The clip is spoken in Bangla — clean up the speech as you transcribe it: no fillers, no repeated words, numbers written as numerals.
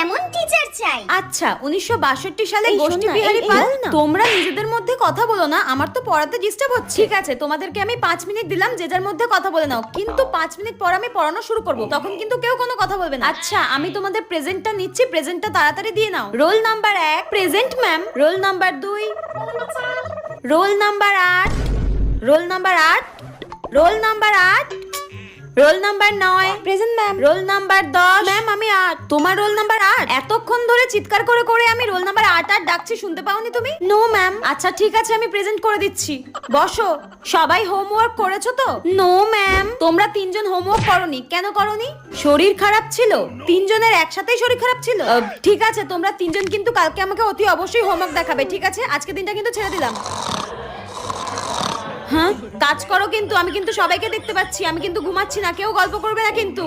এমন টিচার চাই। আচ্ছা 1962 সালে গোষ্ঠী বিহারী পাল। তোমরা নিজেদের মধ্যে কথা বলো না, আমার তো পড়াতে ডিস্টার্ব হচ্ছে। ঠিক আছে, তোমাদেরকে আমি 5 মিনিট দিলাম, যে যার মধ্যে কথা বলে নাও, কিন্তু 5 মিনিট পর আমি পড়ানো শুরু করব, তখন কিন্তু কেউ কোনো কথা বলবে না। আচ্ছা আমি তোমাদের প্রেজেন্টটা নিচ্ছি, প্রেজেন্টটা তাড়াতাড়ি দিয়ে নাও। Roll number 1 present ma'am. Roll number 2, roll number 8, roll number 8, roll number 8, roll number 9 present ma'am. Roll number 10 ma'am আমি 8। তোমার রোল নাম্বার 8? এতক্ষণ ধরে চিৎকার করে করে আমি রোল নাম্বার 8 8 ডাকছি, শুনতে পাওনি তুমি? No ma'am. আচ্ছা ঠিক আছে, আমি প্রেজেন্ট করে দিচ্ছি, বসো। সবাই হোমওয়ার্ক করেছো তো? No ma'am. তোমরা 3 জন হোমওয়ার্ক করোনি, কেন করোনি? শরীর খারাপ ছিল? 3 জনের একসাথেই শরীর খারাপ ছিল? ঠিক আছে, তোমরা 3 জন কিন্তু কালকে আমাকে অতি অবশ্যই হোমওয়ার্ক দেখাবে, ঠিক আছে? আজকে দিনটা কিন্তু ছেড়ে দিলাম। হ্যাঁ কাজ করো, কিন্তু আমি কিন্তু সবাইকে দেখতে পাচ্ছি, আমি কিন্তু ঘুমাচ্ছি না, কেউ গল্প করবে না কিন্তু।